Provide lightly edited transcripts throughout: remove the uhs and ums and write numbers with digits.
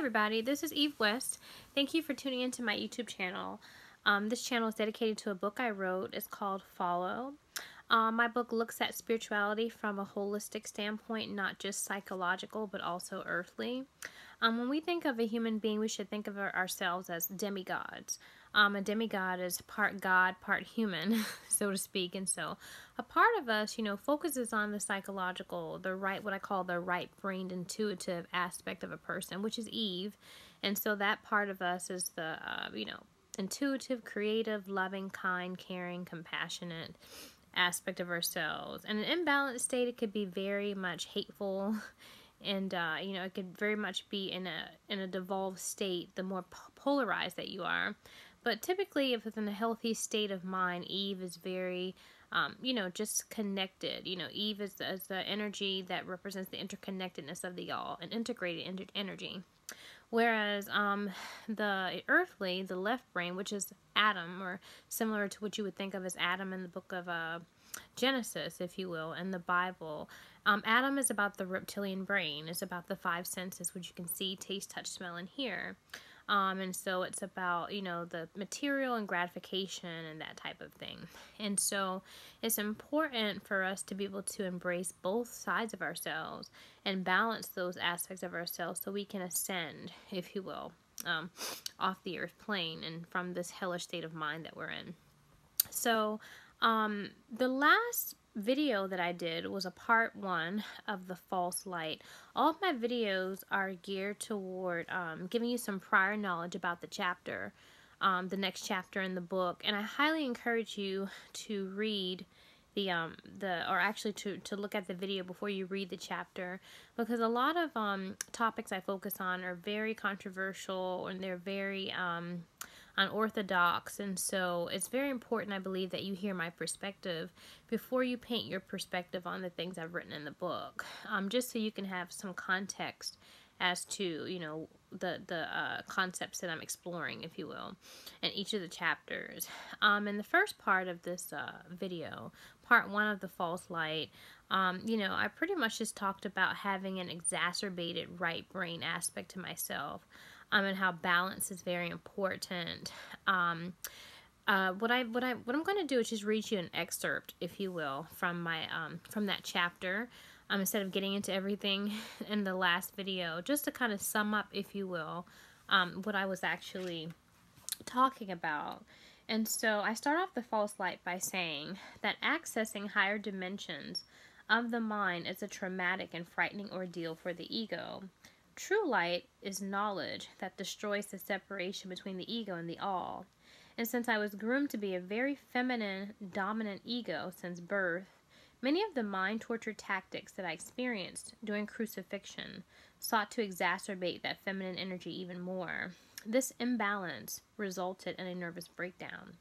everybody, this is Eve West. Thank you for tuning into my YouTube channel. This channel is dedicated to a book I wrote. It's called Follow. My book looks at spirituality from a holistic standpoint, not just psychological, but also earthly. When we think of a human being, we should think of ourselves as demigods. A demigod is part God, part human, so to speak. And so a part of us, focuses on the psychological, what I call the right-brained intuitive aspect of a person, which is Eve. And so that part of us is the, intuitive, creative, loving, kind, caring, compassionate aspect of ourselves. And an imbalanced state, it could be very much hateful. And, it could very much be in a devolved state, the more polarized that you are. But typically, if it's in a healthy state of mind, Eve is very, just connected. Eve is the energy that represents the interconnectedness of the all, an integrated energy. Whereas the earthly, the left brain, which is Adam, or similar to what you would think of as Adam in the book of Genesis, if you will, in the Bible. Adam is about the reptilian brain. It's about the five senses, which you can see, taste, touch, smell, and hear. And so it's about, the material and gratification and that type of thing. And so it's important for us to be able to embrace both sides of ourselves and balance those aspects of ourselves so we can ascend, if you will, off the earth plane and from this hellish state of mind that we're in. So the last video that I did was a part 1 of the false light. All of my videos are geared toward giving you some prior knowledge about the chapter, the next chapter in the book, and I highly encourage you to read to look at the video before you read the chapter, because a lot of topics I focus on are very controversial and they're very unorthodox, and so it's very important, I believe, that you hear my perspective before you paint your perspective on the things I've written in the book, just so you can have some context as to, the concepts that I'm exploring, if you will, in each of the chapters. In the first part of this video, part 1 of the false light, I pretty much just talked about having an exacerbated right brain aspect to myself, and how balance is very important. What I'm going to do is just read you an excerpt, if you will, from my from that chapter, instead of getting into everything in the last video, just to kind of sum up, if you will, what I was actually talking about. And so I start off the false light by saying that accessing higher dimensions of the mind is a traumatic and frightening ordeal for the ego. True light is knowledge that destroys the separation between the ego and the all. And since I was groomed to be a very feminine, dominant ego since birth, many of the mind torture tactics that I experienced during crucifixion sought to exacerbate that feminine energy even more. This imbalance resulted in a nervous breakdown.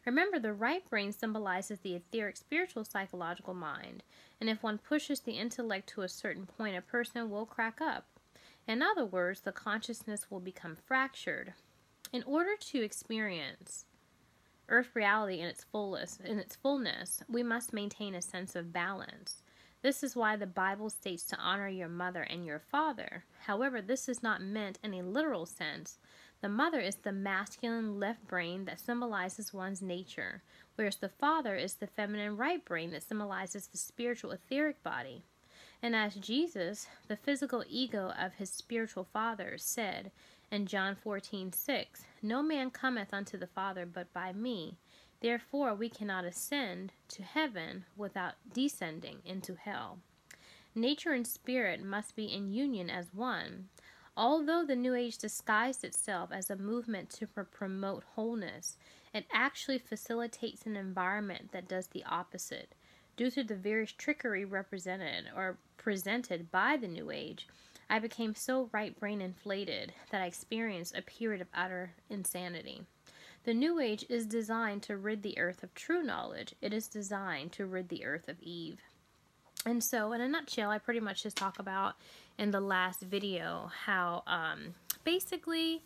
Remember, the right brain symbolizes the etheric, spiritual, psychological mind, and if one pushes the intellect to a certain point, a person will crack up. In other words, the consciousness will become fractured. In order to experience earth reality in its fullness, we must maintain a sense of balance. This is why the Bible states to honor your mother and your father. However, this is not meant in a literal sense. The mother is the masculine left brain that symbolizes one's nature, whereas the father is the feminine right brain that symbolizes the spiritual etheric body. And as Jesus, the physical ego of his spiritual father, said in John 14:6, "No man cometh unto the Father but by me. Therefore we cannot ascend to heaven without descending into hell." Nature and spirit must be in union as one. Although the New Age disguised itself as a movement to promote wholeness, it actually facilitates an environment that does the opposite. Due to the various trickery represented or presented by the New Age, I became so right-brain inflated that I experienced a period of utter insanity. The New Age is designed to rid the earth of true knowledge. It is designed to rid the earth of Eve. And so, in a nutshell, I pretty much just talk about in the last video how basically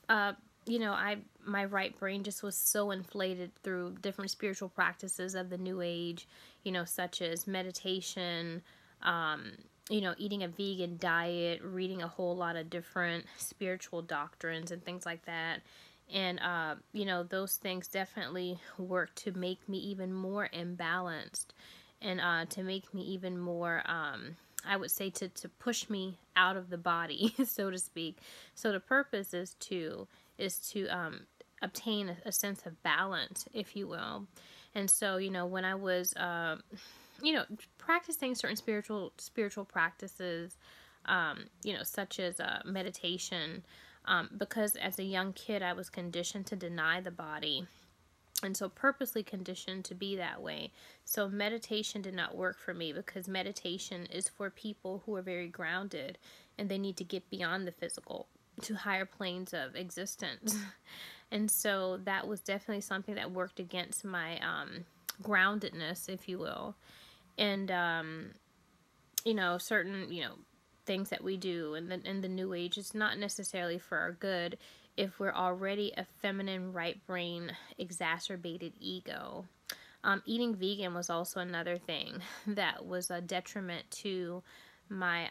my right brain just was so inflated through different spiritual practices of the New Age, such as meditation, eating a vegan diet, reading a whole lot of different spiritual doctrines and things like that. And, those things definitely work to make me even more imbalanced and to make me even more, I would say, to push me out of the body, so to speak. So the purpose is to obtain a sense of balance, if you will. And so, when I was, practicing certain spiritual practices, such as meditation, because as a young kid I was conditioned to deny the body, and so purposely conditioned to be that way. So meditation did not work for me, because meditation is for people who are very grounded and they need to get beyond the physical to higher planes of existence. And so that was definitely something that worked against my groundedness, if you will. And certain things that we do in the new age, it's not necessarily for our good if we're already a feminine right brain exacerbated ego. Eating vegan was also another thing that was a detriment to my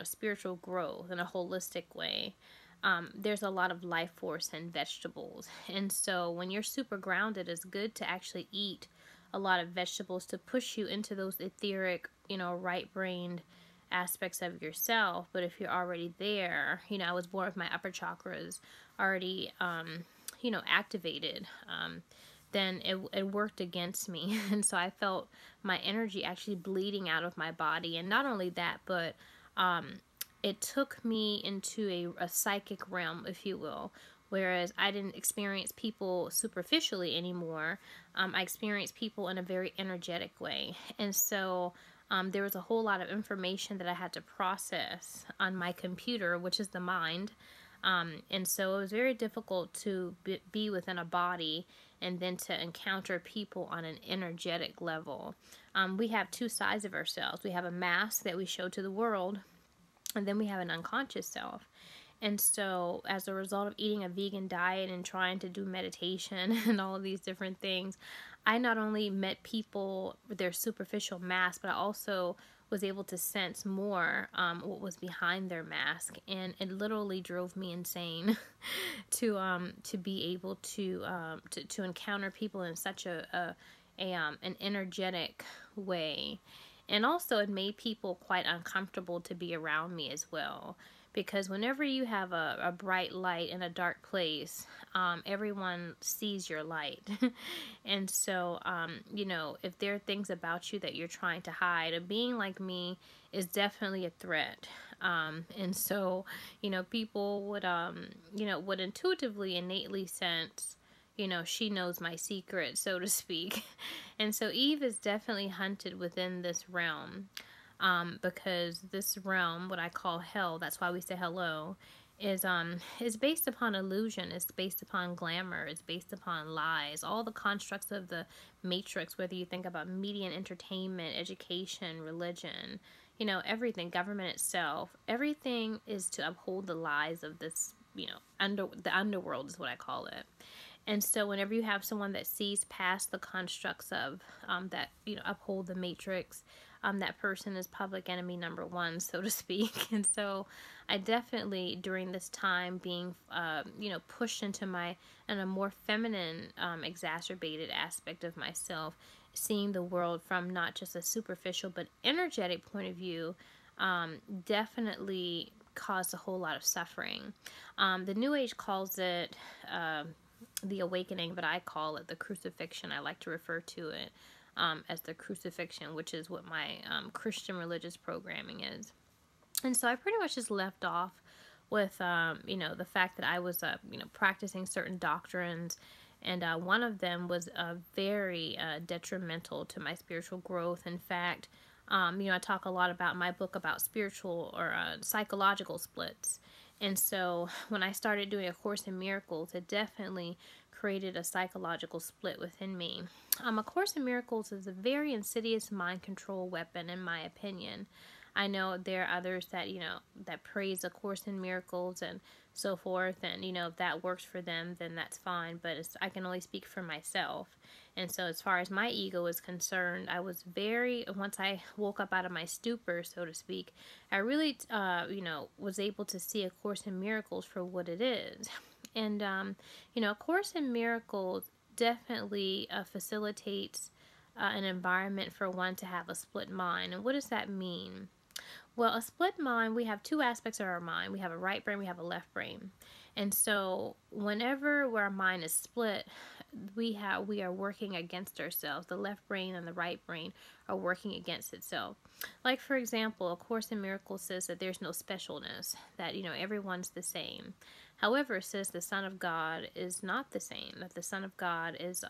spiritual growth in a holistic way. There's a lot of life force in vegetables, and so when you're super grounded, it's good to actually eat a lot of vegetables to push you into those etheric, right-brained aspects of yourself. But if you're already there, I was born with my upper chakras already, activated, then it worked against me. And so I felt my energy actually bleeding out of my body. And not only that, but it took me into a psychic realm, if you will. Whereas I didn't experience people superficially anymore. I experienced people in a very energetic way. And so there was a whole lot of information that I had to process on my computer, which is the mind. And so it was very difficult to be within a body and then to encounter people on an energetic level. We have two sides of ourselves. We have a mask that we show to the world, and then we have an unconscious self. And so as a result of eating a vegan diet and trying to do meditation and all of these different things, I not only met people with their superficial mask, but I also was able to sense more what was behind their mask. And it literally drove me insane to be able to encounter people in such an energetic way. And also it made people quite uncomfortable to be around me as well. Because whenever you have a bright light in a dark place, everyone sees your light. And so, if there are things about you that you're trying to hide, a being like me is definitely a threat. And so, people would intuitively, innately sense, she knows my secret, so to speak. And so Eve is definitely hunted within this realm. Because this realm, what I call hell, that's why we say hello, is based upon illusion, it's based upon glamour, it's based upon lies, all the constructs of the matrix, whether you think about media and entertainment, education, religion, everything, government itself, everything is to uphold the lies of this, the underworld is what I call it. And so whenever you have someone that sees past the constructs of that, uphold the matrix, that person is public enemy number one, so to speak. And so I definitely, during this time, being, pushed into in a more feminine, exacerbated aspect of myself, seeing the world from not just a superficial but energetic point of view, definitely caused a whole lot of suffering. The New Age calls it the awakening, but I call it the crucifixion. I like to refer to it as the crucifixion, which is what my Christian religious programming is. And so I pretty much just left off with, the fact that I was, practicing certain doctrines, and one of them was very detrimental to my spiritual growth. In fact, I talk a lot about my book about spiritual or psychological splits. And so when I started doing A Course in Miracles, it definitely created a psychological split within me. A Course in Miracles is a very insidious mind control weapon, in my opinion. I know there are others that, that praise A Course in Miracles and so forth, and, if that works for them, then that's fine, but I can only speak for myself. And so as far as my ego is concerned, I was once I woke up out of my stupor, so to speak, I really, was able to see A Course in Miracles for what it is. And, A Course in Miracles definitely facilitates an environment for one to have a split mind. And what does that mean? Well, a split mind, we have two aspects of our mind. We have a right brain, we have a left brain. And so whenever our mind is split, we are working against ourselves. The left brain and the right brain are working against itself. Like, for example, A Course in Miracles says that there's no specialness, that, everyone's the same. However, it says the Son of God is not the same, that the Son of God is,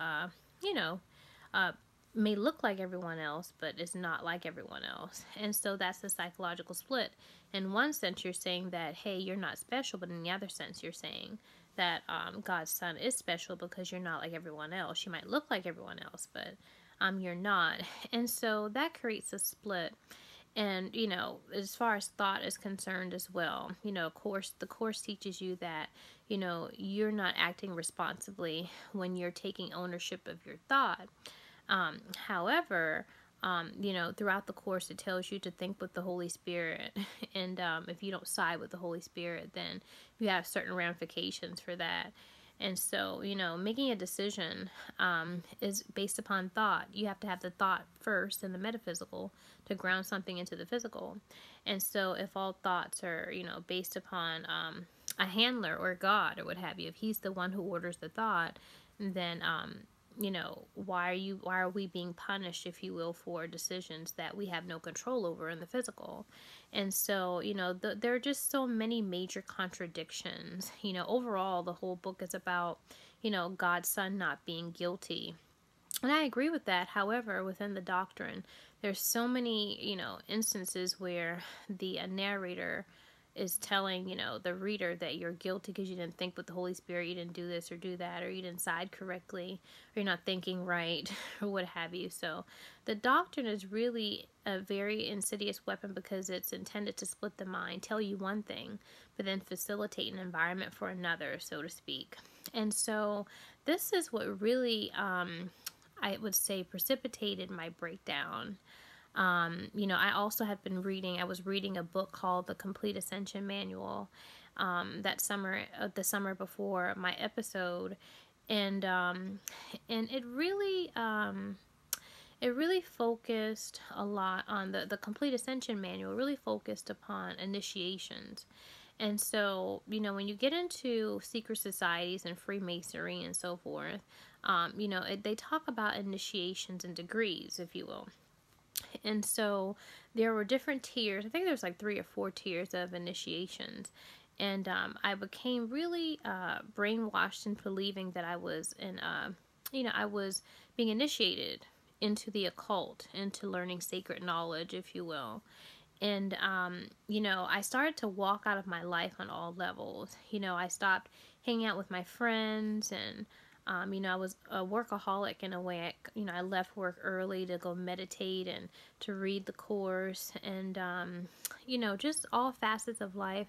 may look like everyone else, but is not like everyone else. And so that's the psychological split. In one sense, you're saying that, hey, you're not special, but in the other sense, you're saying that God's Son is special because you're not like everyone else. You might look like everyone else, but you're not. And so that creates a split. And, as far as thought is concerned as well, the Course teaches you that, you're not acting responsibly when you're taking ownership of your thought. However, throughout the Course, it tells you to think with the Holy Spirit. And if you don't side with the Holy Spirit, then you have certain ramifications for that. And so, making a decision is based upon thought. You have to have the thought first and the metaphysical to ground something into the physical. And so if all thoughts are, based upon a handler or God or what have you, if he's the one who orders the thought, then why are we being punished, if you will, for decisions that we have no control over in the physical? And so, there are just so many major contradictions. Overall, the whole book is about, God's Son not being guilty. And I agree with that. However, within the doctrine, there's so many, instances where the narrator is telling, the reader that you're guilty because you didn't think with the Holy Spirit, you didn't do this or do that, or you didn't side correctly, or you're not thinking right, or what have you. So the doctrine is really a very insidious weapon because it's intended to split the mind, tell you one thing, but then facilitate an environment for another, so to speak. And so this is what really, I would say, precipitated my breakdown. I also have been I was reading a book called The Complete Ascension Manual, the summer before my episode. And it really focused a lot on the Complete Ascension Manual, really focused upon initiations. And so, when you get into secret societies and Freemasonry and so forth, they talk about initiations and degrees, if you will. And so there were different tiers. I think there's like 3 or 4 tiers of initiations. And I became really brainwashed into believing that I was I was being initiated into the occult, into learning sacred knowledge, if you will. And, I started to walk out of my life on all levels. I stopped hanging out with my friends, and I was a workaholic in a way. I left work early to go meditate and to read the Course, and, just all facets of life,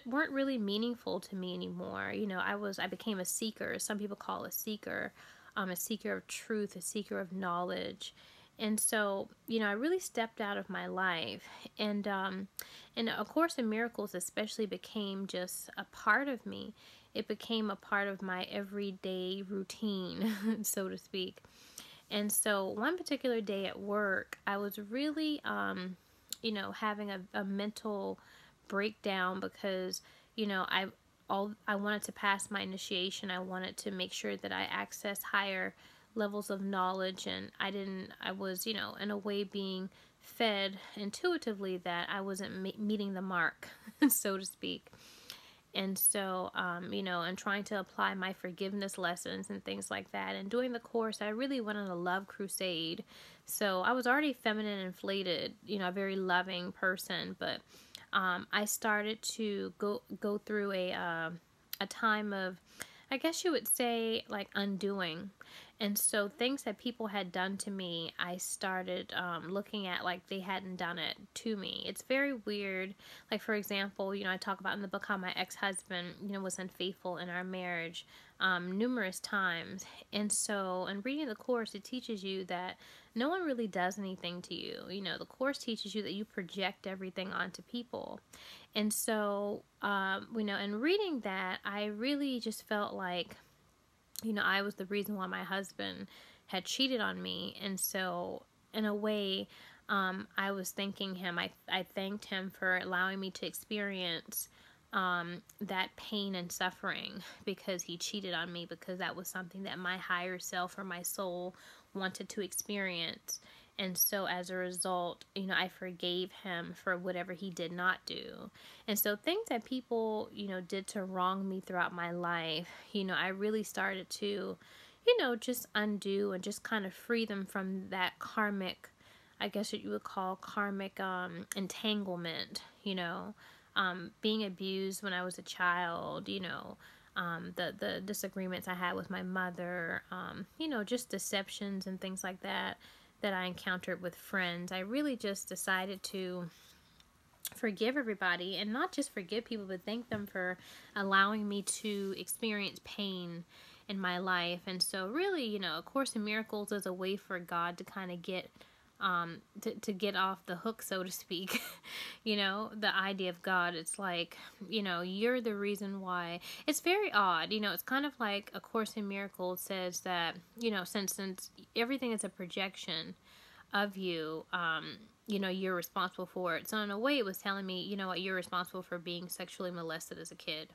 weren't really meaningful to me anymore. I became a seeker. Some people call it a seeker of truth, a seeker of knowledge. And so, I really stepped out of my life, and A Course in Miracles especially became just a part of me. It became a part of my everyday routine, so to speak. And so one particular day at work, I was really, having a mental breakdown because, I wanted to pass my initiation. I wanted to make sure that I accessed higher levels of knowledge, and I was, in a way being fed intuitively that I wasn't meeting the mark, so to speak. And so, and trying to apply my forgiveness lessons and things like that. And doing the Course, I really went on a love crusade. So I was already feminine and inflated, a very loving person. But I started to go through a time of, I guess you would say, like, undoing. And so things that people had done to me, I started looking at like they hadn't done it to me. It's very weird. Like, for example, I talk about in the book how my ex-husband, was unfaithful in our marriage numerous times. And so in reading the Course, it teaches you that no one really does anything to you. The Course teaches you that you project everything onto people. And so, in reading that, I really just felt like, I was the reason why my husband had cheated on me. And so, in a way, I was thanking him. I thanked him for allowing me to experience that pain and suffering because he cheated on me, because that was something that my higher self or my soul wanted to experience. And so as a result, I forgave him for whatever he did not do. And so things that people, did to wrong me throughout my life, I really started to, just undo and just kind of free them from that karmic, I guess what you would call karmic entanglement, being abused when I was a child, the disagreements I had with my mother, just deceptions and things like that I encountered with friends. I really just decided to forgive everybody, and not just forgive people, but thank them for allowing me to experience pain in my life. And so really, A Course in Miracles is a way for God to kind of get to get off the hook, so to speak. The idea of God, it's like, you're the reason why. It's very odd, it's kind of like A Course in Miracles says that, since everything is a projection of you, you're responsible for it. So in a way, it was telling me, you're responsible for being sexually molested as a kid.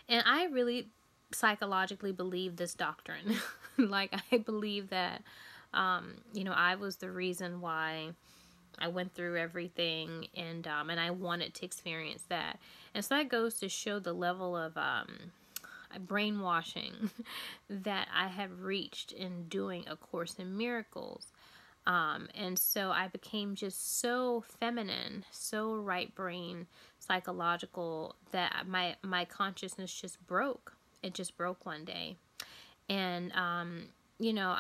And I really psychologically believe this doctrine. Like, I believe that I was the reason why I went through everything, and I wanted to experience that. And so that goes to show the level of brainwashing that I have reached in doing A Course in Miracles. And so I became just so feminine, so right brain psychological, that my consciousness just broke. It just broke one day. And,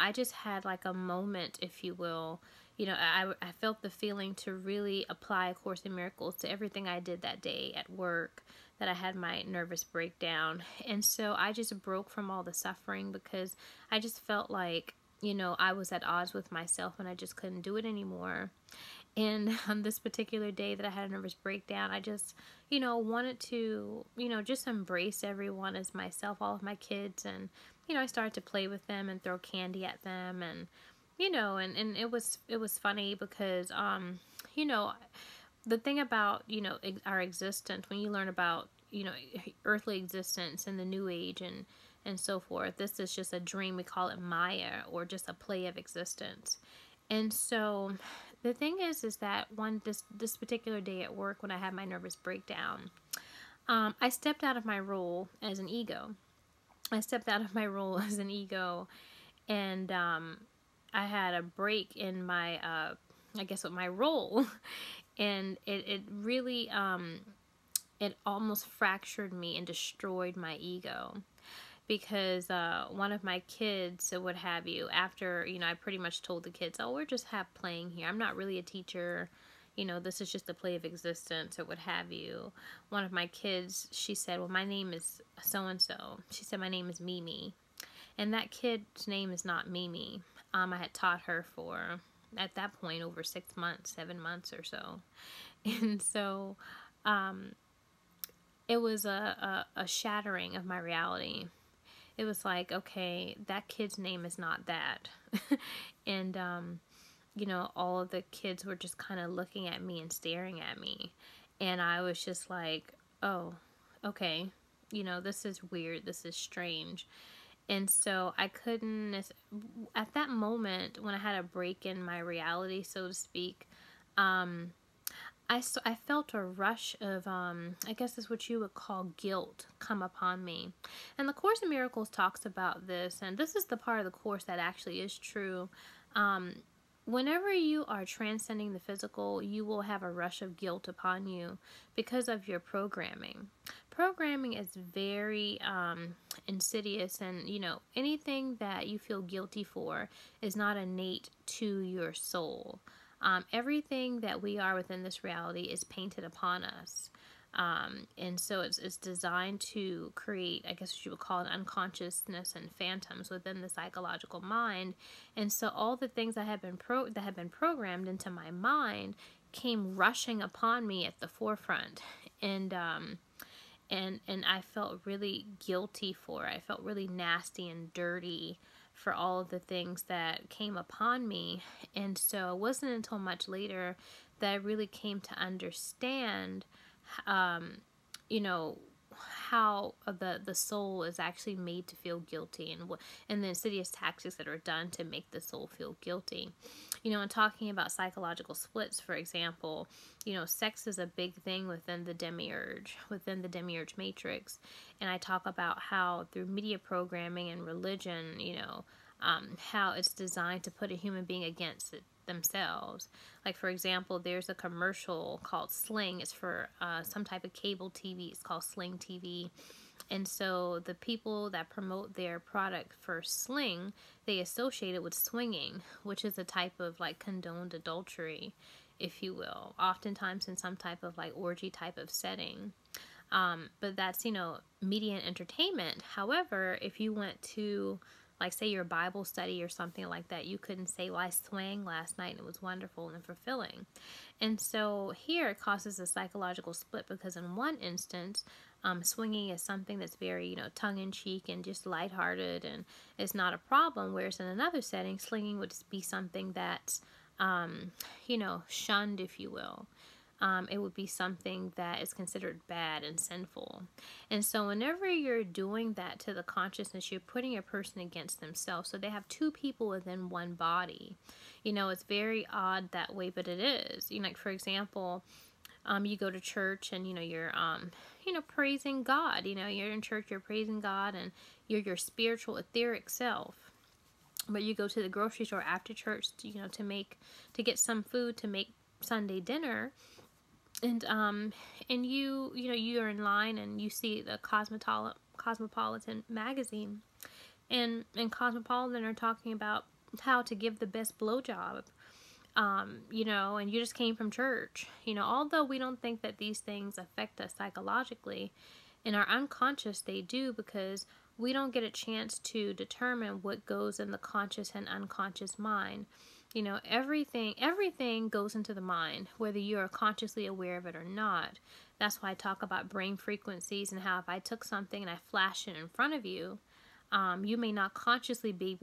I just had like a moment, if you will. I felt the feeling to really apply A Course in Miracles to everything I did that day at work, that I had my nervous breakdown. And so I just broke from all the suffering, because I just felt like, I was at odds with myself and I just couldn't do it anymore. And on this particular day that I had a nervous breakdown, I just, wanted to, just embrace everyone as myself, all of my kids. And, I started to play with them and throw candy at them. And, and it was funny because, the thing about, our existence, when you learn about, earthly existence and the new age and so forth, this is just a dream. We call it Maya, or just a play of existence. And so the thing is that this particular day at work, when I had my nervous breakdown, I stepped out of my role as an ego. And I had a break in my, I guess, with my role, and it really, it almost fractured me and destroyed my ego. Because one of my kids, or what have you, after, I pretty much told the kids, oh, we're just playing here. I'm not really a teacher. This is just a play of existence, or what have you. One of my kids, she said, well, my name is so-and-so. She said, my name is Mimi. And that kid's name is not Mimi. I had taught her for, at that point, over 6 months, 7 months or so. And so it was a shattering of my reality. It was like, okay, that kid's name is not that. And, all of the kids were just kind of looking at me and staring at me. And I was just like, oh, okay, this is weird. This is strange. And so I couldn't, at that moment, when I had a break in my reality, so to speak, I felt a rush of, I guess that's what you would call guilt, come upon me. And the Course in Miracles talks about this, and this is the part of the Course that actually is true. Whenever you are transcending the physical, you will have a rush of guilt upon you because of your programming. programming is very insidious, and anything that you feel guilty for is not innate to your soul. Everything that we are within this reality is painted upon us. And so it's designed to create, I guess what you would call it, unconsciousness and phantoms within the psychological mind. And so all the things that have been programmed into my mind came rushing upon me at the forefront. And I felt really guilty for it. I felt really nasty and dirty for all of the things that came upon me. And so it wasn't until much later that I really came to understand how the soul is actually made to feel guilty, and the insidious tactics that are done to make the soul feel guilty. And talking about psychological splits, for example, sex is a big thing within the demiurge matrix. And I talk about how through media programming and religion, how it's designed to put a human being against themselves. Like, for example, there's a commercial called Sling. It's for some type of cable TV. It's called Sling TV. And so the people that promote their product for Sling, they associate it with swinging, which is a type of like condoned adultery, if you will, oftentimes in some type of like orgy type of setting. But that's, media and entertainment. However, if you went to, like, say your Bible study or something like that, you couldn't say, well, I swang last night and it was wonderful and fulfilling. And so here it causes a psychological split, because in one instance, swinging is something that's very, tongue-in-cheek and just lighthearted and it's not a problem. Whereas in another setting, slinging would be something that's, shunned, if you will. It would be something that is considered bad and sinful. And so whenever you're doing that to the consciousness, you're putting a person against themselves. So they have two people within one body. It's very odd that way, but it is. Like, for example, you go to church and, you're, praising God. You're in church, you're praising God, and you're your spiritual, etheric self. But you go to the grocery store after church, to get some food to make Sunday dinner. And you're in line and you see the Cosmopolitan magazine, and Cosmopolitan are talking about how to give the best blowjob, and you just came from church. Although we don't think that these things affect us psychologically, in our unconscious they do, because we don't get a chance to determine what goes in the conscious and unconscious mind. Everything goes into the mind, whether you are consciously aware of it or not. That's why I talk about brain frequencies, and how if I took something and I flash it in front of you, you may not consciously be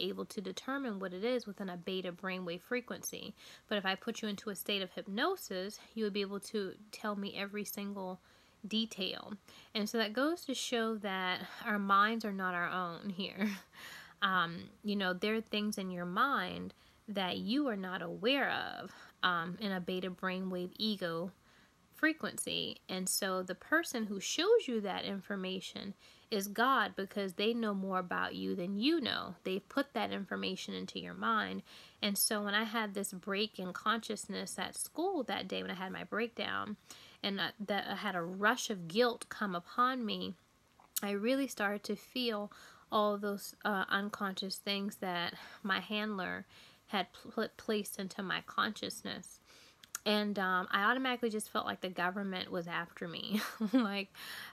able to determine what it is within a beta brainwave frequency. But if I put you into a state of hypnosis, you would be able to tell me every single detail. And so that goes to show that our minds are not our own here. There are things in your mind that you are not aware of in a beta brainwave ego frequency. And so the person who shows you that information is God, because they know more about you than you know. They've put that information into your mind. And so when I had this break in consciousness at school that day, when I had my breakdown, and that I had a rush of guilt come upon me, I really started to feel all of those unconscious things that my handler had placed into my consciousness. And I automatically just felt like the government was after me. Like,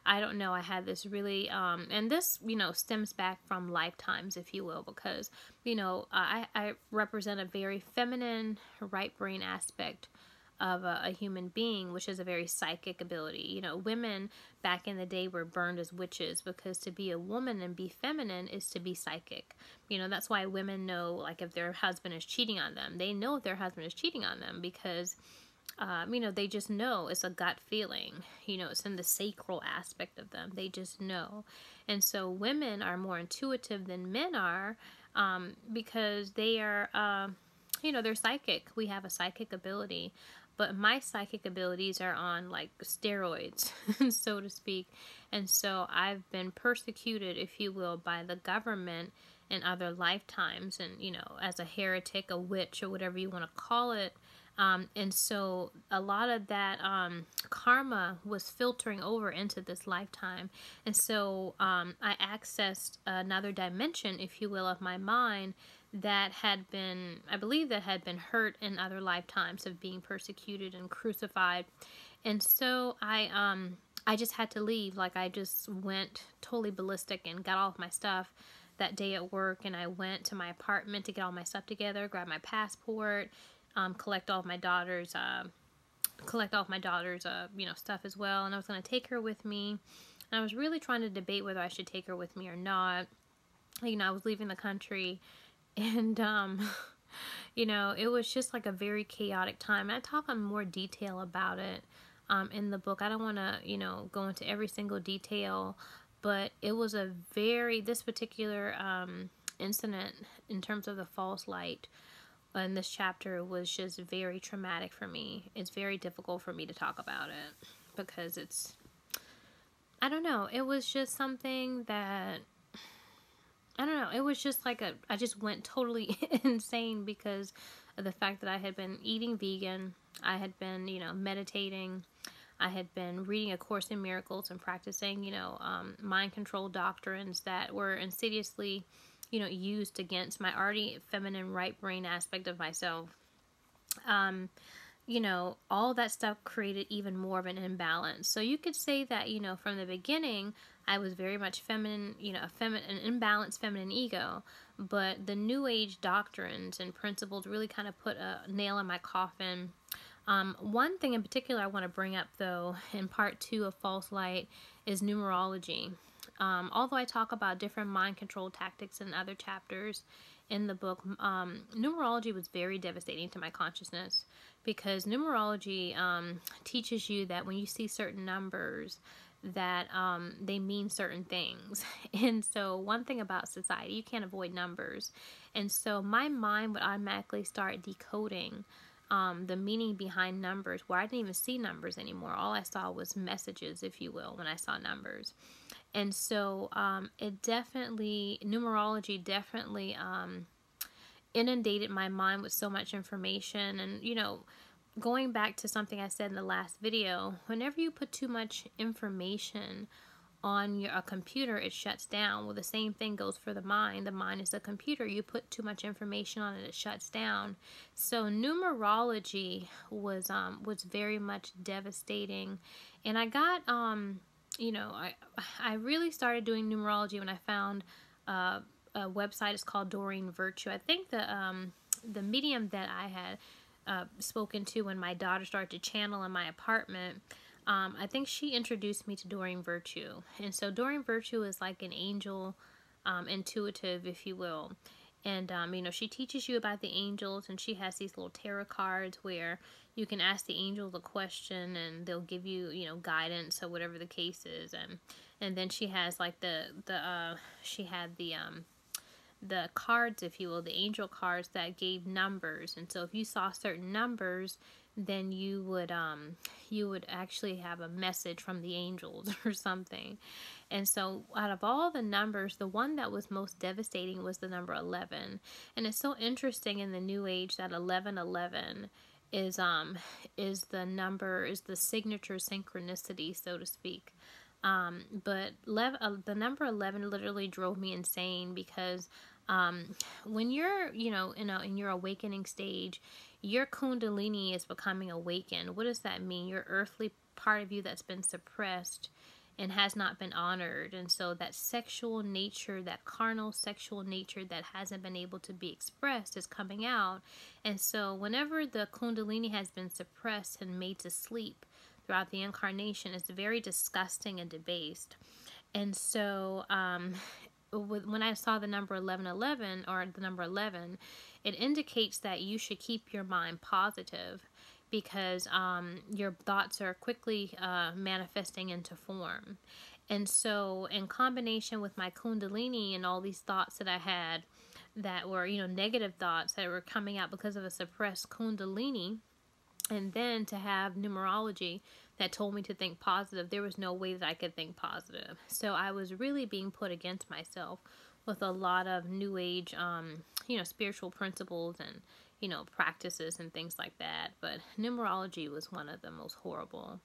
I don't know, I had this really, and this, stems back from lifetimes, if you will, because, I represent a very feminine right brain aspect of a human being, which is a very psychic ability. Women back in the day were burned as witches, because to be a woman and be feminine is to be psychic. That's why women know, like, if their husband is cheating on them, they know if their husband is cheating on them, because they just know. It's a gut feeling. It's in the sacral aspect of them. They just know. And so women are more intuitive than men are, because they are, they're psychic. We have a psychic ability. But my psychic abilities are on, like, steroids, so to speak. And so I've been persecuted, if you will, by the government in other lifetimes. And, as a heretic, a witch, or whatever you want to call it, And so a lot of that karma was filtering over into this lifetime. And so I accessed another dimension, if you will, of my mind that had been, I believe, that had been hurt in other lifetimes of being persecuted and crucified. And so I just had to leave. Like, I just went totally ballistic and got all of my stuff that day at work, and I went to my apartment to get all my stuff together, grab my passport, collect all of my daughter's stuff as well. And I was going to take her with me. And I was really trying to debate whether I should take her with me or not. I was leaving the country, and it was just like a very chaotic time. And I talk in more detail about it in the book. I don't want to, go into every single detail, but it was this particular incident in terms of the false light in this chapter was just very traumatic for me. It's very difficult for me to talk about it because I don't know, it was just something that, I don't know, it was just like I just went totally insane because of the fact that I had been eating vegan, I had been, meditating, I had been reading A Course in Miracles and practicing, mind control doctrines that were insidiously, used against my already feminine right brain aspect of myself. All that stuff created even more of an imbalance. So you could say that, from the beginning, I was very much feminine, an imbalanced feminine ego. But the New Age doctrines and principles really kind of put a nail in my coffin. One thing in particular I want to bring up, though, in part 2 of False Light is numerology. Although I talk about different mind control tactics in other chapters in the book, numerology was very devastating to my consciousness because numerology teaches you that when you see certain numbers, that they mean certain things. And so one thing about society, you can't avoid numbers. And so my mind would automatically start decoding the meaning behind numbers, where I didn't even see numbers anymore. All I saw was messages, if you will, when I saw numbers. And so numerology definitely inundated my mind with so much information. And, going back to something I said in the last video, whenever you put too much information on a computer, it shuts down. Well, the same thing goes for the mind. The mind is a computer. You put too much information on it, it shuts down. So numerology was very much devastating. And I got, I really started doing numerology when I found a website. It's called Doreen Virtue. I think the medium that I had spoken to when my daughter started to channel in my apartment, I think she introduced me to Doreen Virtue. And so Doreen Virtue is like an angel intuitive, if you will. And, she teaches you about the angels, and she has these little tarot cards where you can ask the angels a question and they'll give you, guidance or whatever the case is. And then she has like she had the cards, if you will, the angel cards that gave numbers. And so if you saw certain numbers, then you would actually have a message from the angels or something. And so out of all the numbers, the one that was most devastating was the number 11. And it's so interesting in the New Age that 1111 is the signature synchronicity, so to speak. But the number 11 literally drove me insane because when you're, in your awakening stage, your kundalini is becoming awakened. What does that mean? Your earthly part of you that's been suppressed and has not been honored. And so that sexual nature, that carnal sexual nature that hasn't been able to be expressed is coming out. And so whenever the kundalini has been suppressed and made to sleep throughout the incarnation, it's very disgusting and debased. And so when I saw the number 1111 or the number 11, it indicates that you should keep your mind positive because your thoughts are quickly manifesting into form. And so in combination with my kundalini and all these thoughts that I had that were, negative thoughts that were coming out because of a suppressed kundalini, and then to have numerology that told me to think positive, there was no way that I could think positive. So I was really being put against myself with a lot of New Age, spiritual principles practices and things like that. But numerology was one of the most horrible,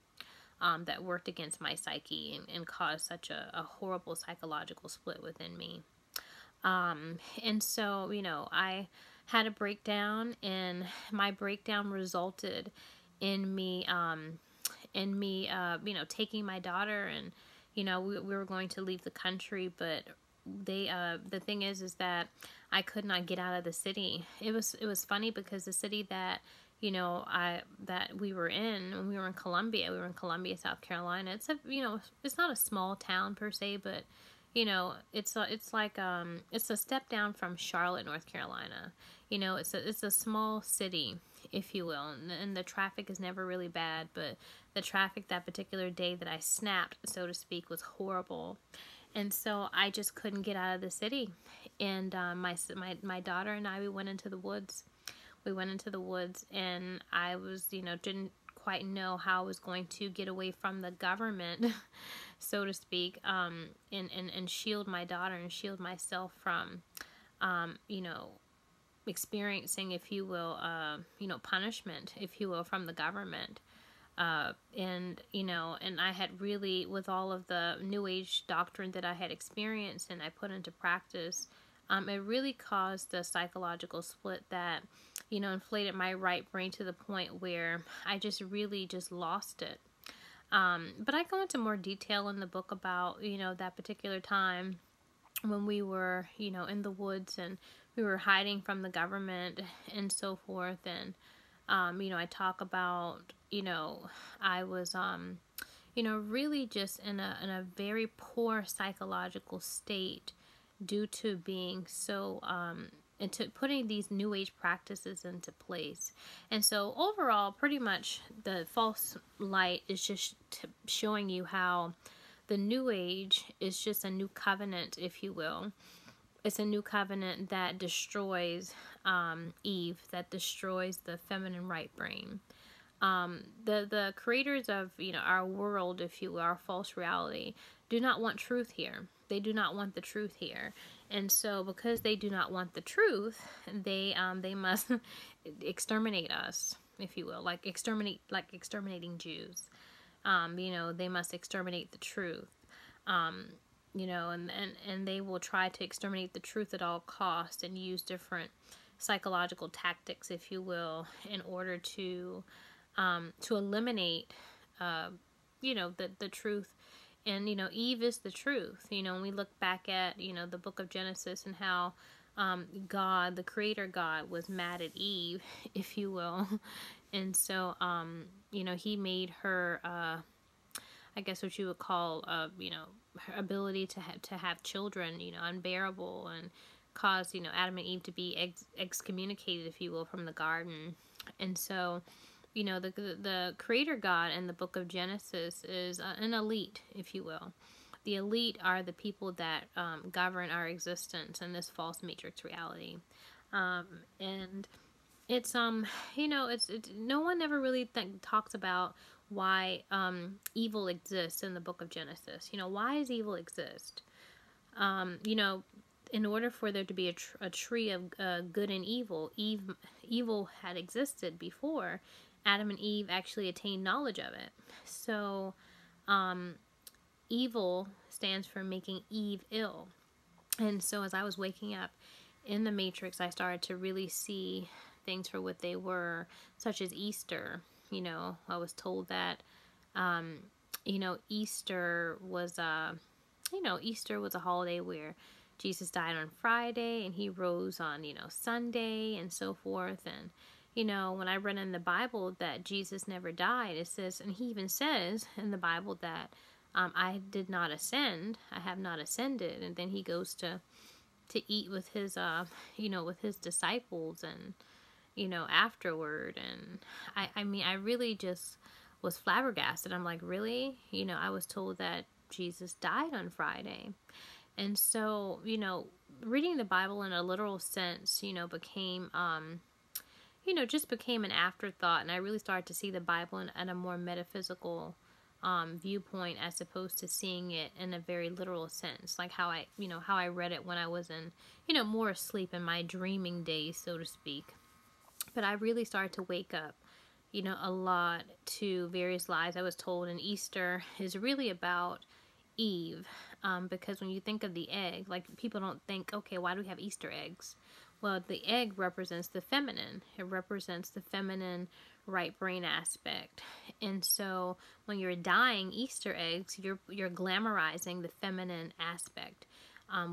that worked against my psyche and caused such a horrible psychological split within me. And so, I had a breakdown, and my breakdown resulted in me, taking my daughter, and, we were going to leave the country, but the thing is that I could not get out of the city. It was funny because the city that, that we were in, when we were in Columbia, South Carolina. It's not a small town per se, but it's a step down from Charlotte, North Carolina. It's a small city, if you will, and the traffic is never really bad, but the traffic that particular day that I snapped, so to speak, was horrible. And so I just couldn't get out of the city. And my daughter and I, we went into the woods. And I was, didn't quite know how I was going to get away from the government, so to speak, and shield my daughter and shield myself from, experiencing, if you will, punishment, if you will, from the government. And I had really, with all of the New Age doctrine that I had experienced and I put into practice, it really caused a psychological split that, inflated my right brain to the point where I just really just lost it. But I go into more detail in the book about, that particular time when we were, in the woods and we were hiding from the government and so forth. And, I talk about, I was, really just in a very poor psychological state due to being so, into putting these New Age practices into place. And so overall, pretty much the false light is just showing you how the New Age is just a new covenant, if you will. It's a new covenant that destroys Eve, that destroys the feminine right brain. The creators of, our world, if you will, our false reality, do not want truth here. They do not want the truth here. And so because they do not want the truth, they must exterminate us, if you will, like exterminating Jews. They must exterminate the truth. And they will try to exterminate the truth at all costs and use different psychological tactics, if you will, in order to eliminate, the truth. And, Eve is the truth. When we look back at, the book of Genesis and how God, the creator God, was mad at Eve, if you will. And so, he made her, I guess what you would call, her ability to have children, unbearable, and caused, Adam and Eve to be excommunicated, if you will, from the garden. And so, the creator God in the book of Genesis is an elite, if you will. The elite are the people that govern our existence in this false matrix reality. And it's, no one ever really talks about why evil exists in the book of Genesis. Why does evil exist? In order for there to be a tree of good and evil, evil had existed before Adam and Eve actually attained knowledge of it. So, evil stands for making Eve ill. And so as I was waking up in the Matrix, I started to really see things for what they were, such as Easter. I was told that, Easter was a holiday where Jesus died on Friday and he rose on, Sunday and so forth. And, when I read in the Bible that Jesus never died, it says, and he even says in the Bible that I did not ascend, I have not ascended. And then he goes to eat with his, with his disciples and, afterward. And I really just was flabbergasted. I'm like, really? I was told that Jesus died on Friday. And so, reading the Bible in a literal sense, became, just became an afterthought. And I really started to see the Bible in a more metaphysical viewpoint as opposed to seeing it in a very literal sense, like how I read it when I was in, more asleep in my dreaming days, so to speak. But I really started to wake up, a lot to various lies I was told. And Easter is really about Eve, because when you think of the egg, like, people don't think, okay, why do we have Easter eggs? Well, the egg represents the feminine. It represents the feminine right brain aspect. And so when you're dyeing Easter eggs, you're glamorizing the feminine aspect,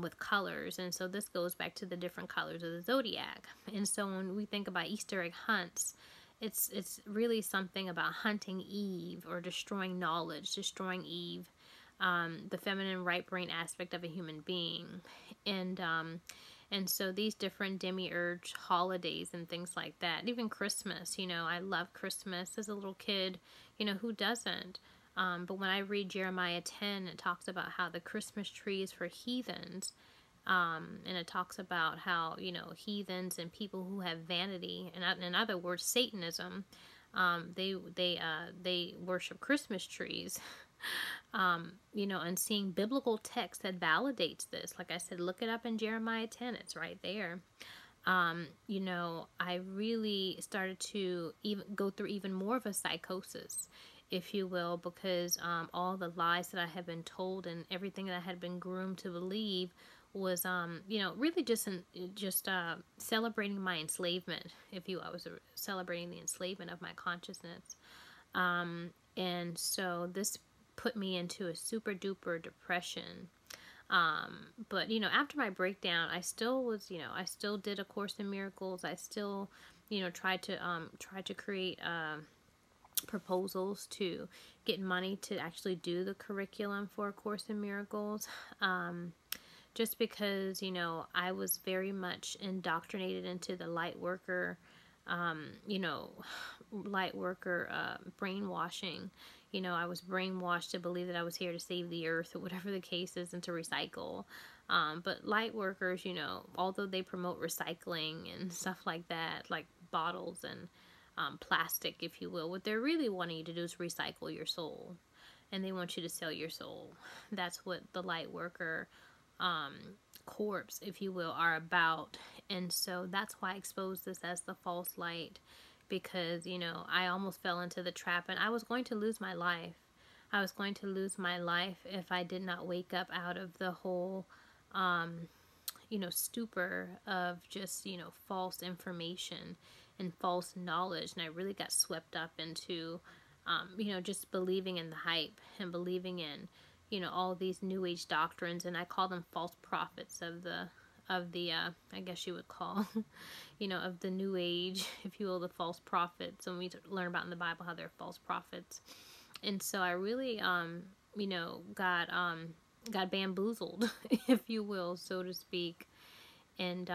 with colors. And so this goes back to the different colors of the zodiac. And so when we think about Easter egg hunts, it's really something about hunting Eve, or destroying knowledge, destroying Eve, the feminine right brain aspect of a human being. And so these different demiurge holidays and things like that, even Christmas, I love Christmas as a little kid, who doesn't? But when I read Jeremiah 10, it talks about how the Christmas tree is for heathens. And it talks about how, heathens and people who have vanity, and in other words, Satanism, they worship Christmas trees. And seeing biblical text that validates this. Like I said, look it up in Jeremiah 10. It's right there. I really started to even go through even more of a psychosis, if you will, because all the lies that I had been told and everything that I had been groomed to believe was, really just celebrating my enslavement, if you will. I was celebrating the enslavement of my consciousness. And so this put me into a super duper depression. But, after my breakdown, I still was, I still did A Course in Miracles. I still, tried to create, proposals to get money to actually do the curriculum for A Course in Miracles. Just because, I was very much indoctrinated into the light worker, brainwashing. I was brainwashed to believe that I was here to save the earth, or whatever the case is, and to recycle. But light workers, although they promote recycling and stuff like that, like bottles and plastic, if you will, what they're really wanting you to do is recycle your soul. And they want you to sell your soul. That's what the light worker corps, if you will, are about. And so that's why I exposed this as the false light, because, I almost fell into the trap, and I was going to lose my life. I was going to lose my life if I did not wake up out of the whole, stupor of just, false information and false knowledge. And I really got swept up into, just believing in the hype and believing in, all these new age doctrines. And I call them false prophets of the I guess you would call, of the new age, if you will, the false prophets. And we learn about in the Bible how they're false prophets. And so I really, got bamboozled, if you will, so to speak. And,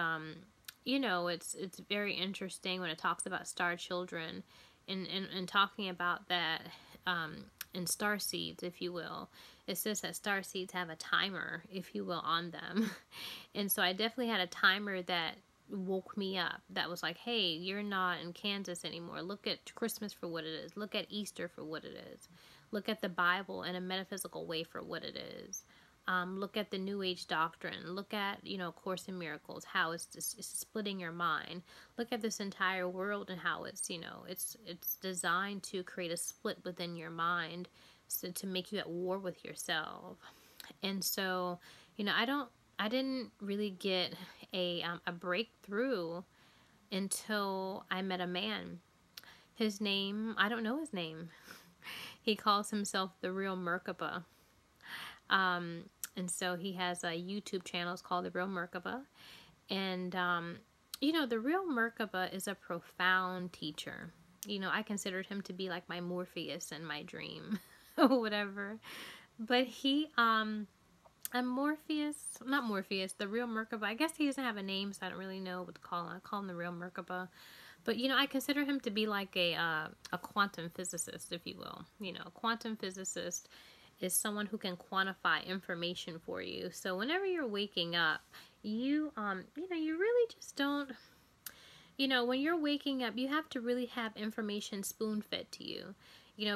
it's very interesting when it talks about star children and talking about that, in star seeds, if you will. It says that star seeds have a timer, if you will, on them. And so I definitely had a timer that woke me up. That was like, hey, you're not in Kansas anymore. Look at Christmas for what it is. Look at Easter for what it is. Look at the Bible in a metaphysical way for what it is. Look at the New Age doctrine. Look at, Course in Miracles, how it's splitting your mind. Look at this entire world and how it's, it's designed to create a split within your mind, so to make you at war with yourself. And so, I didn't really get a breakthrough until I met a man. His name, I don't know his name. He calls himself the Real Merkaba. And so he has a YouTube channel. It's called The Real Merkaba. And, the Real Merkaba is a profound teacher. I considered him to be like my Morpheus in my dream, or whatever. But he, Morpheus, not Morpheus, the Real Merkaba. I guess he doesn't have a name, so I don't really know what to call him. I call him the Real Merkaba. But, I consider him to be like a quantum physicist, if you will. A quantum physicist is someone who can quantify information for you. So whenever you're waking up, you really just don't, when you're waking up, you have to really have information spoon-fed to you,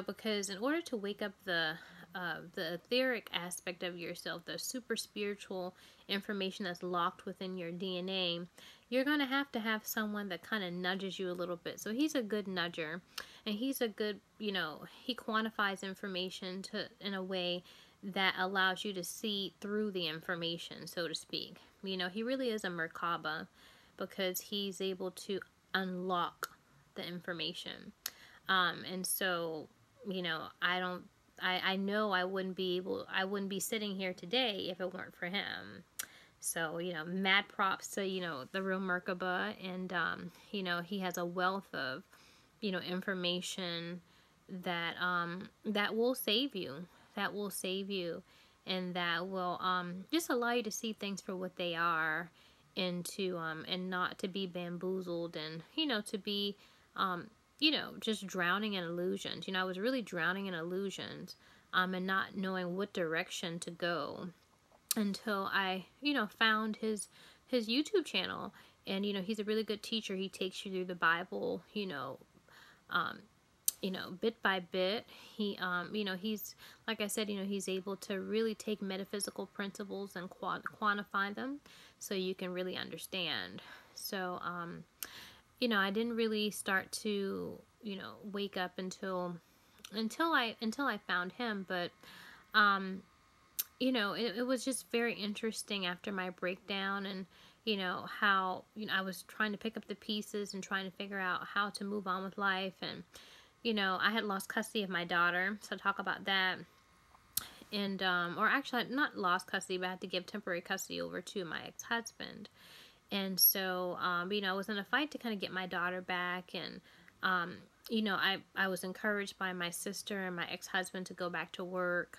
because in order to wake up the the etheric aspect of yourself, the super spiritual information that's locked within your DNA, you're going to have someone that kind of nudges you a little bit. So he's a good nudger, and he's a good, you know, he quantifies information in a way that allows you to see through the information, so to speak. You know, he really is a Merkaba, because he's able to unlock the information. And so, you know, I know I wouldn't be sitting here today if it weren't for him. So, you know, mad props to, you know, the real Merkaba. And, you know, he has a wealth of, you know, information that, that will save you. That will save you. And that will, just allow you to see things for what they are. And to, and not to be bamboozled. And, you know, to be, you know, just drowning in illusions. You know, I was really drowning in illusions, and not knowing what direction to go, until I, you know, found his YouTube channel. And, you know, he's a really good teacher. He takes you through the Bible, you know, bit by bit. He, you know, he's, like I said, you know, he's able to really take metaphysical principles and quantify them, so you can really understand. So, you know, I didn't really start to, you know, wake up until I found him. But, you know, it was just very interesting after my breakdown, and, you know, how, you know, I was trying to pick up the pieces and trying to figure out how to move on with life. And, you know, I had lost custody of my daughter, so talk about that. And, or actually not lost custody, but I had to give temporary custody over to my ex-husband. And so, you know, I was in a fight to kind of get my daughter back. And, you know, I was encouraged by my sister and my ex-husband to go back to work,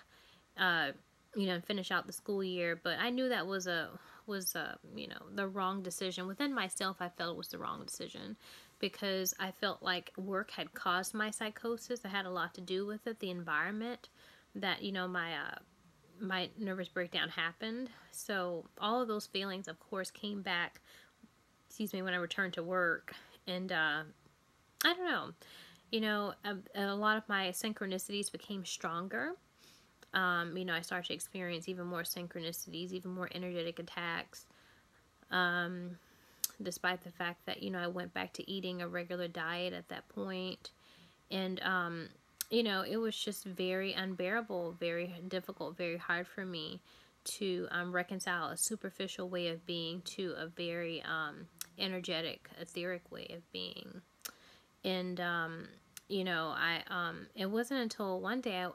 you know, and finish out the school year. But I knew that was you know, the wrong decision. Within myself, I felt it was the wrong decision, because I felt like work had caused my psychosis. I had a lot to do with it, the environment that, you know, my nervous breakdown happened. So all of those feelings, of course, came back, when I returned to work. And, I don't know, you know, a lot of my synchronicities became stronger. You know, I started to experience even more synchronicities, even more energetic attacks, despite the fact that, you know, I went back to eating a regular diet at that point. And, you know, it was just very unbearable, very difficult, very hard for me to reconcile a superficial way of being to a very energetic, etheric way of being. And, you know, it wasn't until one day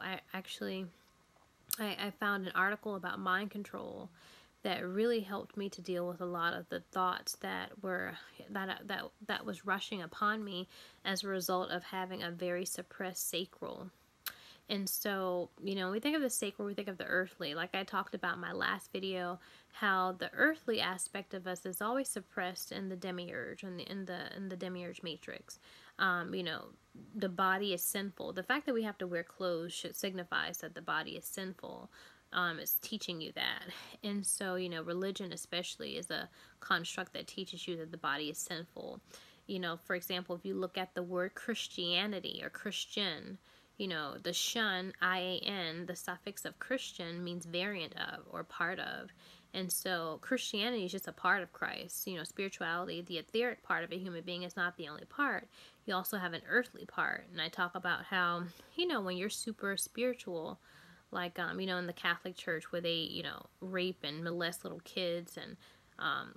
I found an article about mind control that really helped me to deal with a lot of the thoughts that was rushing upon me as a result of having a very suppressed sacral. And so, you know, when we think of the sacral, we think of the earthly. Like I talked about in my last video, how the earthly aspect of us is always suppressed in the demiurge, in the demiurge matrix. You know, the body is sinful. The fact that we have to wear clothes signifies that the body is sinful. It's teaching you that. And so, you know, religion especially is a construct that teaches you that the body is sinful. You know, for example, if you look at the word Christianity or Christian, you know, the shun, I-A-N, the suffix of Christian means variant of or part of. And so Christianity is just a part of Christ. You know, spirituality, the etheric part of a human being, is not the only part. You also have an earthly part. And I talk about how, you know, when you're super spiritual, like, you know, in the Catholic Church where they, you know, rape and molest little kids and,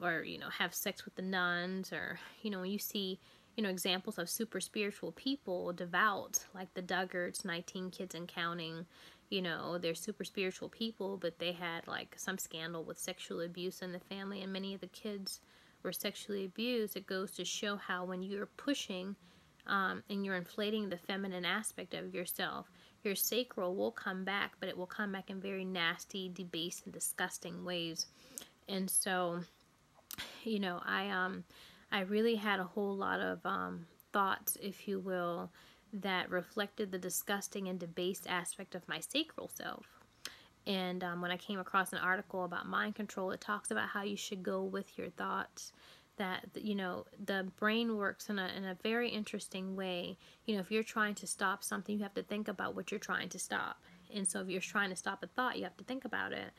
or, you know, have sex with the nuns, or, you know, when you see, you know, examples of super spiritual people, devout, like the Duggards, 19 kids and counting, you know, they're super spiritual people, but they had like some scandal with sexual abuse in the family, and many of the kids were sexually abused. It goes to show how when you're pushing, and you're inflating the feminine aspect of yourself, your sacral will come back, but it will come back in very nasty, debased, and disgusting ways. And so, you know, I really had a whole lot of thoughts, if you will, that reflected the disgusting and debased aspect of my sacral self. And when I came across an article about mind control, it talks about how you should go with your thoughts. That, you know, the brain works in a very interesting way. You know, if you're trying to stop something, you have to think about what you're trying to stop. And so if you're trying to stop a thought, you have to think about it.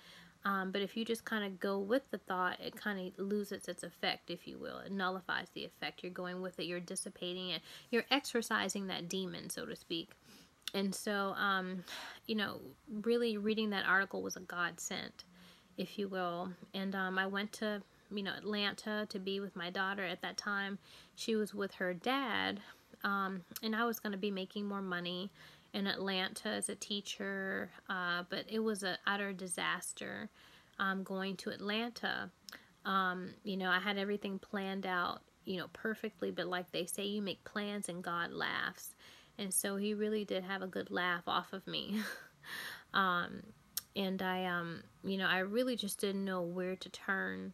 But if you just kind of go with the thought, it kind of loses its effect, if you will. It nullifies the effect. You're going with it. You're dissipating it. You're exorcising that demon, so to speak. And so, you know, really reading that article was a godsend, if you will. And I went to, you know, Atlanta to be with my daughter at that time. She was with her dad, and I was going to be making more money in Atlanta as a teacher, but it was an utter disaster going to Atlanta. You know, I had everything planned out, you know, perfectly, but like they say, you make plans and God laughs. And so he really did have a good laugh off of me. And I, you know, I really just didn't know where to turn.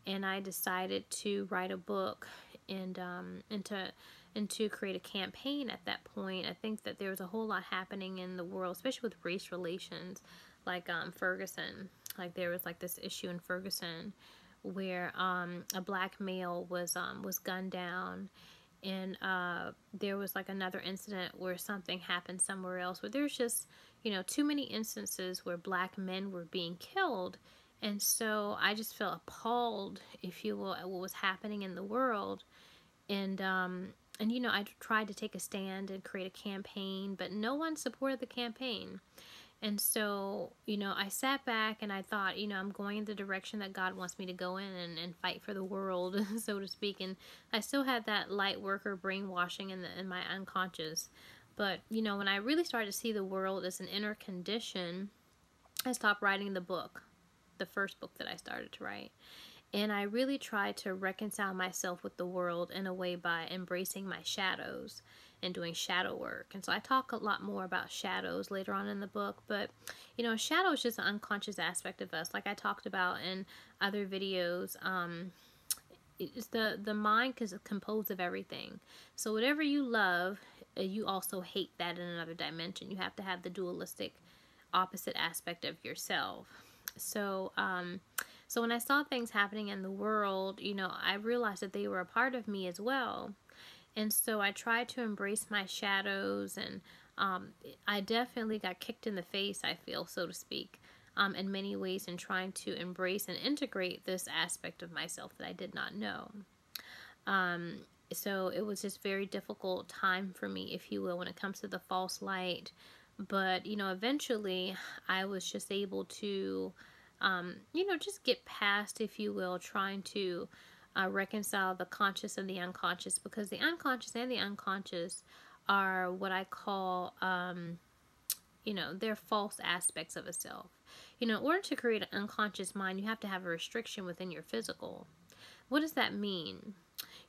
And I decided to write a book and to create a campaign at that point. I think that there was a whole lot happening in the world, especially with race relations, like Ferguson. Like there was like this issue in Ferguson where a black male was gunned down. And there was like another incident where something happened somewhere else, where there's just, you know, too many instances where black men were being killed. And so I just felt appalled, if you will, at what was happening in the world. And you know, I tried to take a stand and create a campaign, but no one supported the campaign. And so, you know, I sat back and I thought, you know, I'm going in the direction that God wants me to go in and fight for the world, so to speak. And I still had that light worker brainwashing in my unconscious. But, you know, when I really started to see the world as an inner condition, I stopped writing the book, the first book that I started to write. And I really tried to reconcile myself with the world in a way by embracing my shadows and doing shadow work. And so I talk a lot more about shadows later on in the book. But, you know, shadow is just an unconscious aspect of us. Like I talked about in other videos, it's the mind is composed of everything. So whatever you love, you also hate that in another dimension. You have to have the dualistic opposite aspect of yourself. So, so when I saw things happening in the world, you know, I realized that they were a part of me as well. And so I tried to embrace my shadows, and I definitely got kicked in the face, I feel, so to speak, in many ways, in trying to embrace and integrate this aspect of myself that I did not know. So it was just very difficult time for me, if you will, when it comes to the false light. But, you know, eventually I was just able to, you know, just get past, if you will, trying to reconcile the conscious and the unconscious, because the unconscious and the unconscious are what I call, you know, they're false aspects of a self. You know, in order to create an unconscious mind, you have to have a restriction within your physical. What does that mean?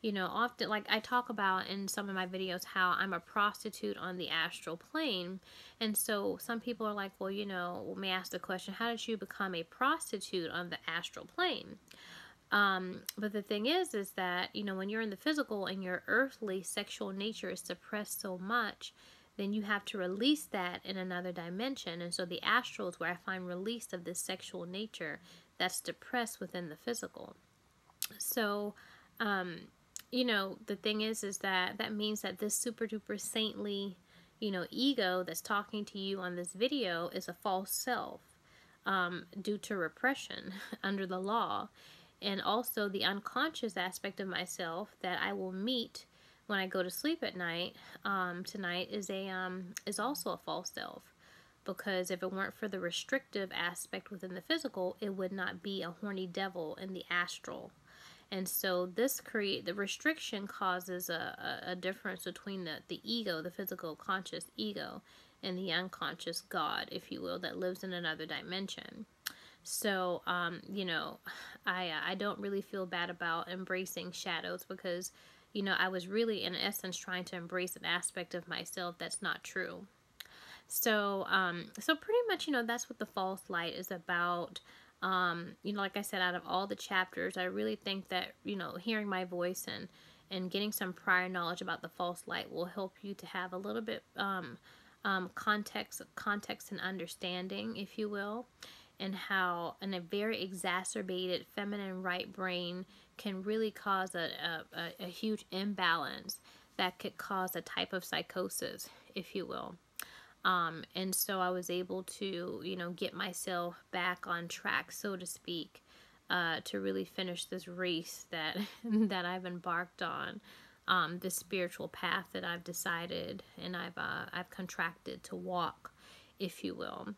You know, often, like I talk about in some of my videos, how I'm a prostitute on the astral plane. And so some people are like, well, you know, may ask the question, how did you become a prostitute on the astral plane? But the thing is that, you know, when you're in the physical and your earthly sexual nature is suppressed so much, then you have to release that in another dimension. And so the astral is where I find release of this sexual nature that's depressed within the physical. So, you know, the thing is that means that this super duper saintly, you know, ego that's talking to you on this video is a false self, due to repression under the law. And also the unconscious aspect of myself that I will meet when I go to sleep at night, tonight, is also a false self. Because if it weren't for the restrictive aspect within the physical, it would not be a horny devil in the astral. And so the restriction causes a difference between the ego, the physical conscious ego, and the unconscious God, if you will, that lives in another dimension. So, you know, I don't really feel bad about embracing shadows, because, you know, I was really, in essence, trying to embrace an aspect of myself that's not true. So, so pretty much, you know, that's what the false light is about. You know, like I said, out of all the chapters, I really think that, you know, hearing my voice and getting some prior knowledge about the false light will help you to have a little bit, context and understanding, if you will. And how a very exacerbated feminine right brain can really cause a huge imbalance that could cause a type of psychosis, if you will. And so I was able to, you know, get myself back on track, so to speak, to really finish this race that that I've embarked on, this spiritual path that I've decided and I've contracted to walk, if you will.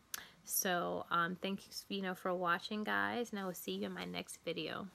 So thank you, you know, for watching, guys, and I will see you in my next video.